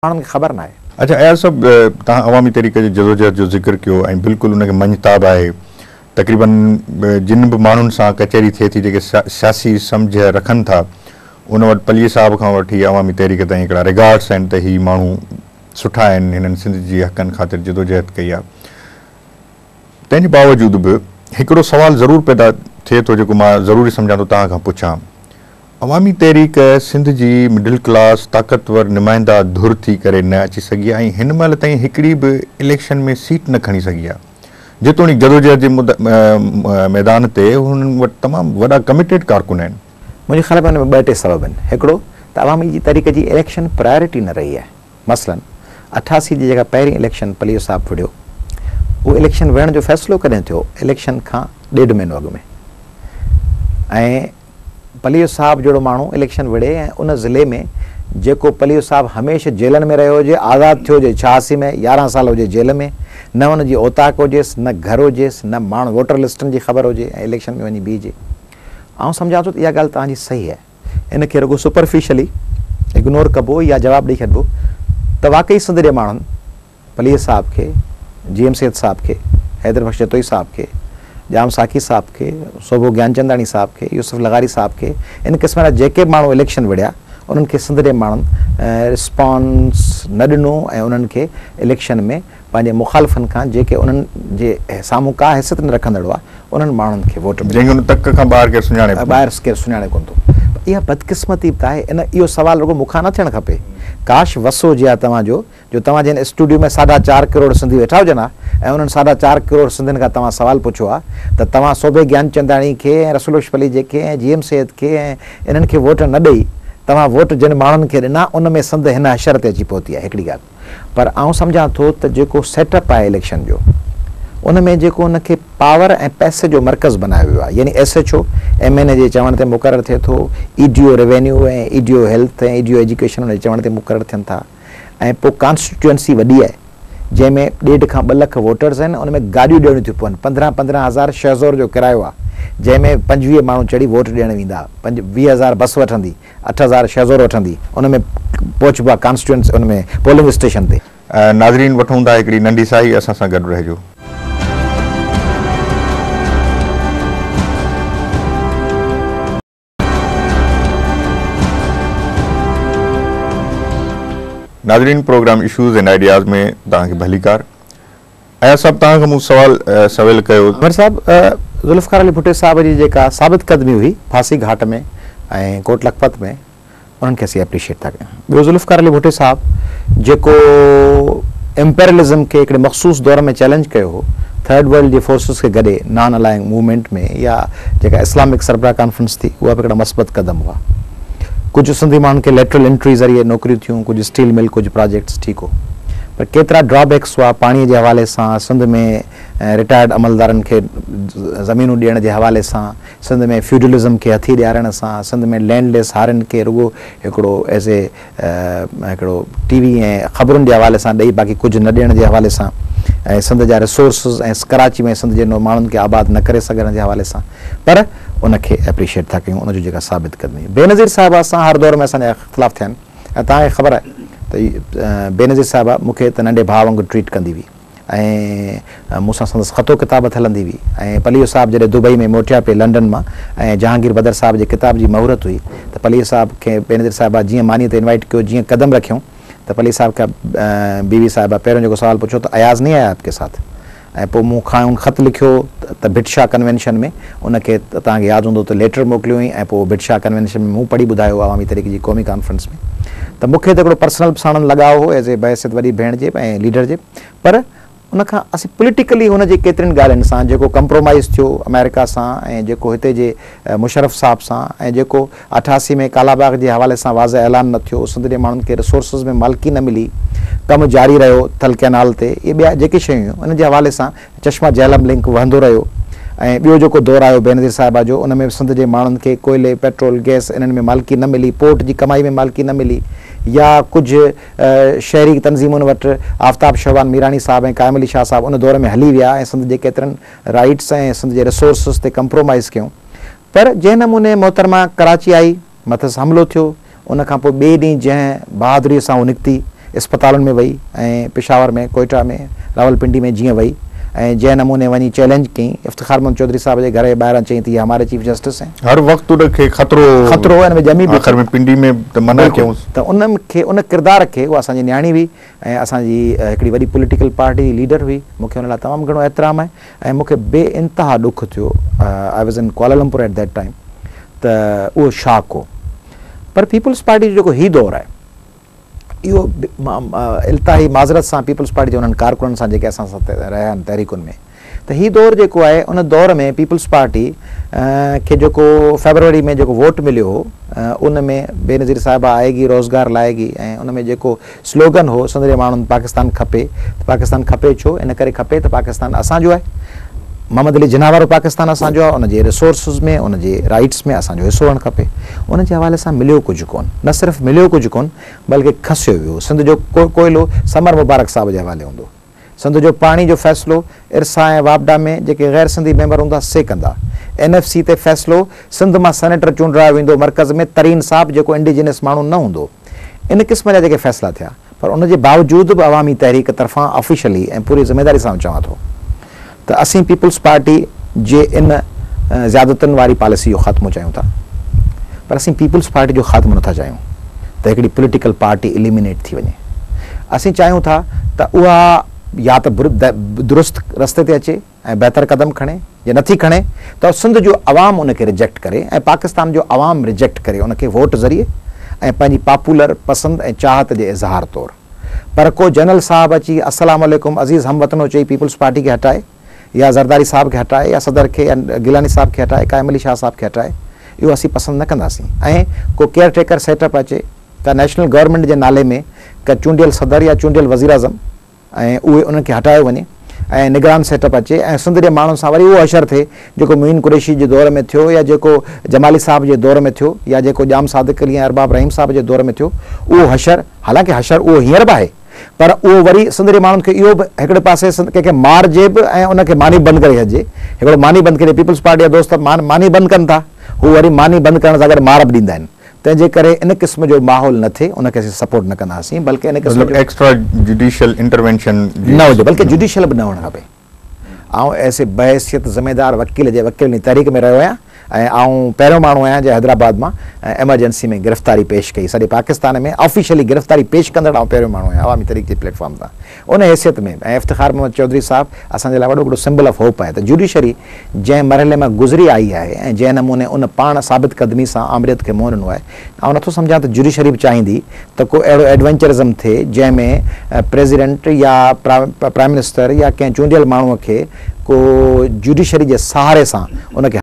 माण्हुनि खे ख़बर न आहे। अच्छा यार सब तव्हां अवामी तरीक़े जी जदोजहद जो ज़िक्र कयो ऐं बिल्कुलु उनखे मञताब आहे। तक़रीबन जिन बि माण्हुनि सां कचहरी थिए थी जेके सियासी सम्झ रखनि था उन वटि पलीअ साहिब खां वठी अवामी तहरीक ताईं हिकिड़ा रिगार्ड्स आहिनि त ही माण्हू सुठा आहिनि, हिननि सिंध जी हक़नि ख़ातिर जदोजहद कई आहे। तंहिंजे बावजूदि बि हिकिड़ो सुवालु ज़रूरु पैदा थिए थो जेको मां ज़रूरी सम्झां थो तव्हां खां पुछां। अवामी तहरीक सिंध जी मिडिल क्लास ताक़तवर नुमाइंदा धुर थी करे न अची सघी आहे ऐं हिन महिल ताईं हिकिड़ी बि इलेक्शन में सीट न खणी सघी आहे। जेतोणीकि जदोजहद जे मैदान ते हुननि वटि तमामु वॾा कमिटेड कारकुन आहिनि। मुंहिंजे ख़्याल में हुन में ॿ टे सबब आहिनि। हिकिड़ो त अवामी जी तहरीक जी इलेक्शन प्रायोरिटी न रही आहे। मसलन 88 जी जेका पहिरीं इलेक्शन पलीअ साहिबु विढ़ियो, उहो इलेक्शन विढ़ण जो फ़ैसिलो कॾहिं थियो? इलेक्शन खां 1.5 महीनो अॻु में। ऐं पलीअ साहिबु जहिड़ो माण्हू इलेक्शन विढ़े ऐं उन ज़िले में जेको पलीअ साहिबु हमेशह जेलनि में रहियो हुजे, आज़ादु थियो हुजे 86 में, 11 साल हुजे जेल में, न हुन जी औताक हुजेसि, न घर हुजेसि, न माण्हू वोटर लिस्टनि जी ख़बर हुजे ऐं इलेक्शन में वञी बीहे। आउं सम्झां थो त इहा ॻाल्हि तव्हांजी सही आहे। इनखे रुॻो सुपरफिशियली इग्नोर कबो या जवाबु ॾेई छॾिबो त वाक़ई सिंध जे माण्हुनि पलीअ साहिब खे, GM सैयद साहिब खे, हैदर बख्श जतोई साहिब खे, जाम साकी साहिब खे, सोभो ज्ञानचंदानी साहिब खे, यूसुफ लगारी साहिब खे, इन क़िस्म जा जेके माण्हू इलेक्शन विढ़िया उन्हनि खे सिंध जे माण्हुनि रिस्पॉन्स न ॾिनो ऐं उन्हनि खे इलेक्शन में पंहिंजे मुखालिफ़नि खां जेके उन्हनि जे साम्हूं का हैसियत न रखंदड़ हुआ उन्हनि माण्हुनि खे वोट ॿाहिरि केरु सुञाणे कोन थो। इहा बदकिस्मती बि आहे। इन इहो सुवालु रुॻो मूंखां न थियणु खपे। काश वसो हुजे हा तव्हांजो जो तव्हां जिन स्टूडियो में 4.5 करोड़ सिंधी वेठा हुजनि हा ऐं उन्हनि 4.5 करोड़ सिंधियुनि खां तव्हां सुवालु पुछो आहे त तव्हां सोभे ज्ञानचंदाणी खे ऐं रसूल शफली जेके ऐं GM सैयद खे ऐं इन्हनि खे वोट न ॾेई तव्हां वोट जिन माण्हुनि खे ॾिना उन में सिंध हिन हशर ते अची पहुती आहे। हिकिड़ी ॻाल्हि पर आउं सम्झां थो त जेको सेटअप आहे इलेक्शन जो उन में जेको उनखे पावर ऐं पैसे जो मर्कज़ बनायो वियो आहे, यानी SHO MNA जे चवण ते मुक़ररु थिए थो, EDO रेवेन्यू ऐं EDO हेल्थ ऐं EDO एजुकेशन उन जे चवण ते मुक़ररु थियनि था। ऐं पोइ कॉन्स्टिट्यूएंसी वॾी आहे जंहिंमें 1.5 खां 2 लख वोटर्स आहिनि। उन में गाॾियूं ॾियणियूं थियूं पवनि। 15,000 शहज़ोर जो किरायो आहे जंहिंमें 25 माण्हू चढ़ी वोट ॾियणु वेंदा। 20,000 बस वठंदी, 8,000 शहज़ोर वठंदी, उन में पहुचबो आहे कॉन्स्टिट्यूएंसी उन में पोलिंग स्टेशन ते। नाज़रीन वठूं था हिकिड़ी नंढी साई, असां सां गॾु रहिजो। नाज़रीन प्रोग्राम इशूज़ एंड आइडियाज़ में तव्हांखे भलीकार। ऐं सभु तव्हांखां मूं सवाल कयो उमर साहिबु, ज़ुल्फ़िकार अली भुट्टो साहिब जी जेका साबित क़दमी हुई फांसी घाट में ऐं कोट लखपत में, उन्हनि खे असीं एप्रिशिएट था कयूं। ॿियो ज़ुल्फ़िकार अली भुट्टो साहिबु जेको एम्पेरियलिज़म खे हिकिड़े मख़सूस दौर में चैलेंज कयो हो, थर्ड वर्ल्ड जे फोर्सिस खे गॾे नॉन अलाइंग मूवमेंट में, या जेका इस्लामिक सरबराह कॉन्फ्रेंस थी उहा बि हिकिड़ा मस्बत क़दम हुआ। कुझु सिंधी माण्हुनि खे लेटरल एंट्री ज़रिए नौकरियूं थियूं, कुझु स्टील मिल, कुझु प्रोजेक्ट्स, ठीकु हो, पर केतिरा ड्रॉबैक्स हुआ पाणीअ जे हवाले सां, सिंध में रिटायर्ड अमलदारनि खे ज़मीनूं ॾियण जे हवाले सां, सिंध में फ्यूडलिज़म खे हथी ॾियारण सां, सिंध में लैंडलेस हारनि खे रुॻो हिकिड़ो एज़ ए हिकिड़ो TV ऐं ख़बरुनि जे हवाले सां ॾेई बाक़ी कुझु न ॾियण जे हवाले सां, ऐं सिंध जा रिसोर्सिस ऐं कराची में सिंध जे माण्हुनि खे आबाद न करे सघण जे हवाले सां, पर उनखे एप्रिशिएट था कयूं उनजो जेका साबित क़दमी। बेनज़ीर साहिबा सां हर दौर में असांजा इख़्तिलाफ़ थिया आहिनि ऐं तव्हांखे ख़बर आहे त बेनज़ीर साहिबा मूंखे त नंढे भाउ वांगुरु ट्रीट कंदी हुई ऐं मूंसां संदसि ख़तो किताबत हलंदी हुई। ऐं पलीअ साहिबु जॾहिं दुबई में मोटिया पिए लंडन मां ऐं जहांगीर बदर साहिब जे किताब जी मुहूरत हुई त पलीअ साहिब खे बेनज़ीर साहिबा जीअं मानी ते इनवाइट कयो, जीअं कदम रखियऊं त पलीअ साहिब खां बीवी साहिबा पहिरियों जेको सवालु पुछो त अयाज़ नहीं आया आपके साथ। ऐं पोइ मूंखां ख़त लिखियो त भिटशाह कन्वेंशन में उनखे तव्हांखे यादि हूंदो त लेटर मोकिलियो हुई ऐं पोइ भिटशाह कन्वेंशन में मूं पढ़ी ॿुधायो अवामी तरीक़े जी क़ौमी कॉन्फ्रेंस में। त मूंखे त हिकिड़ो पर्सनल साणनि लॻाव हो एज़ ए बहसियत वॾी भेण जे ऐं लीडर जे, पर उनखां असीं पॉलिटिकली हुनजे केतिरनि ॻाल्हियुनि सां जेको कंप्रोमाइज़ थियो अमेरिका सां ऐं जेको हिते जे मुशरफ साहिब सां ऐं जेको 88 में कालाबाग जे हवाले सां वाज़ह ऐलान न थियो, सिंध जे माण्हुनि खे रिसोर्सिस में मालिकी न मिली, कमु जारी रहियो थल कैनाल ते, इहे ॿिया जेके शयूं हुयूं उन जे हवाले सां चश्मा झेलम लिंक वहंदो रहियो। ऐं ॿियो जेको दौरु आयो बेनज़ीर साहिबा जो, उन में सिंध जे माण्हुनि खे कोयले, पेट्रोल, गैस इन्हनि में मालिकी न मिली, पोर्ट जी कमाई में मालिकी न मिली, या कुझु शहरी तंज़ीमुनि वटि आफ्ताब शहबान मीरानी साहिब ऐं कायम अली शाह साहिब उन दौर में हली विया ऐं सिंध जे केतिरनि राइट्स ऐं सिंध जे रिसोर्सिस ते कंप्रोमाइज़ कयूं। पर जंहिं नमूने मोहतरमा कराची आई, मथस हमलो थियो, उन खां पोइ ॿिए ॾींहुं जंहिं बहादुरीअ सां हू निकिती अस्पतालुनि में वई ऐं पेशावर में, कोयटा में, रावलपिंडी में जीअं वई ऐं जंहिं नमूने वञी चैलेंज कई इफ्तिखार मोहम्मद चौधरी साहब जे घर जे ॿाहिरां चई थी हमारे चीफ जस्टिस हैं, हर वक्त उनखे खतरो हिन में ॼमी आख़िर में पिंडी में त मना कयूंसि त उन किरदार खे उहा असांजी न्याणी हुई ऐं असांजी हिकिड़ी वॾी पॉलिटिकल पार्टी जी लीडर हुई। मूंखे हुन लाइ तमामु घणो एतिराम आहे ऐं मूंखे बे इंतिहा ॾुख थियो, आई वॉज़ इन कुआलालंपुर एट दैट टाइम, त उहो शॉक हो। पर पीपल्स पार्टी जो जेको हीउ दौरु आहे इहो इल्ताही माज़रत सां पीपल्स पार्टी जे उन्हनि कारकुननि सां जेके असां सां रहिया आहिनि तहरीकुनि में, त हीउ दौरु जेको आहे उन दौर में पीपल्स पार्टी खे जेको फेबरवरी में जेको वोट मिलियो हो उन में बेनज़ीर साहिबा आएगी रोज़गार लाएगी ऐं उन में जेको स्लोगन हो संदरे माण्हुनि पाकिस्तान खपे, पाकिस्तान खपे छो इन करे खपे त पाकिस्तान असांजो आहे, मोहम्मद अली जिन्ना वारो पाकिस्तान असांजो आहे, उनजे रिसोर्सिस में उनजे राइट्स में असांजो हिसो हुअणु खपे। उन जे हवाले सां मिलियो कुझु कोन, न सिर्फ़ु मिलियो कुझु कोन बल्कि खसियो वियो। सिंध जो कोयलो समर मुबारक साहब जे हवाले हूंदो, सिंध जो पाणी जो फ़ैसिलो इरसा ऐं वापडा में जेके गैर सिंधी मेंबर हूंदा से कंदा। NFC ते फ़ैसिलो सिंध मां सेनेटर चूंडायो वेंदो मरकज़ में तरीन साहब जेको इंडिजिनस माण्हू न हूंदो। इन क़िस्म जा जेके फ़ैसिला थिया, पर उन जे बावजूदि बि अवामी तहरीक तरफ़ां ऑफिशियली ऐं पूरी ज़िमेदारी सां चवां थो त असीं पीपल्स पार्टी जे इन ज़्यादतुनि वारी पॉलिसी जो ख़ात्मो चाहियूं था, पर असीं पीपल्स पार्टी जो ख़ात्मो नथा चाहियूं त हिकिड़ी पॉलिटिकल पार्टी एलिमिनेट थी वञे। असीं चाहियूं था त उहा या त दुरुस्त रस्ते ते अचे ऐं बहितर क़दम खणे, या नथी खणे त सिंध जो अवाम उनखे रिजेक्ट करे ऐं पाकिस्तान जो अवाम रिजेक्ट करे उनखे वोट ज़रिए ऐं पंहिंजी पॉपुलर पसंदि ऐं चाहत जे इज़हार तौरु। पर को जनरल साहब अची अस्सलाम वालेकुम अज़ीज़ हमवतनो चई पीपल्स पार्टी खे हटाए, या ज़रदारी साहब खे हटाए, या सदर खे या गिलानी साहब खे हटाए, कायम अली शाह साहब खे हटाए, इहो असीं पसंदि न कंदासीं। ऐं को केयर टेकर सेटअप अचे का नेशनल गवर्नमेंट जे नाले में का चूंडियल सदर या चूंडियल वज़ीर आज़म ऐं उहे उन्हनि खे हटायो वञे ऐं निगरान सेटअप अचे ऐं सिंध जे माण्हुनि सां वरी उहो हशर थिए जेको मुइन कुरैशी जे दौर में थियो, या जेको जमाली साहब जे दौर में थियो, या जेको जाम सादिक अली ऐं अरबाब रहीम साहब जे दौर में थियो। उहो हशर, हालांकि हशर उहो हींअर बि आहे, पर उहो वरी सिंध जे माण्हुनि खे इहो बि हिकिड़े पासे कंहिंखे मारिजे बि ऐं उनखे मानी बंदि करे छॾिजे। हिकिड़ो मानी बंदि करे पीपल्स पार्टी जा दोस्त मानी बंदि कनि था, हू वरी मानी बंदि करण सां गॾु मार बि ॾींदा आहिनि। तंहिंजे करे इन क़िस्म जो माहौल न थिए, उनखे असीं सपोर्ट न कंदासीं, बल्कि इन क़िस्म जो एक्स्ट्रा जुडिशियल इंटरवेंशन न हुजे, बल्कि जुडिशियल बि न हुअणु खपे। आउं ऐसे बहैसियत ज़िम्मेदार वकील जे वकील जी तहरीक में रहियो आहियां ऐं आउं पहिरियों माण्हू आहियां जो हैदराबाद मां एमरजेंसी में गिरफ़्तारी पेश कई, सॼे पाकिस्तान में ऑफिशियली गिरफ़्तारी पेश कंदड़ आउं पहिरियों माण्हू आहियां अवामी तहरीक जे प्लेटफॉर्म तां। उन हैसियत में ऐं इफ्तिखार मोहम्मद चौधरी साहब असांजे लाइ वॾो हिकिड़ो सिंबल ऑफ होप आहे त जुडिशरी जंहिं मरहले मां गुज़री आई आहे ऐं जंहिं नमूने उन पाण साबित क़दमी सां आमरियत खे मोह ॾिनो आहे, आउं नथो सम्झां त जुडिशरी बि चाहींदी त को अहिड़ो एडवेंचरिज़म थिए जंहिंमें प्रेसिडेंट या प्राइम मिनिस्टर या कंहिं चूंडियल माण्हूअ खे को जुडिशरी जे सहारे सां उनखे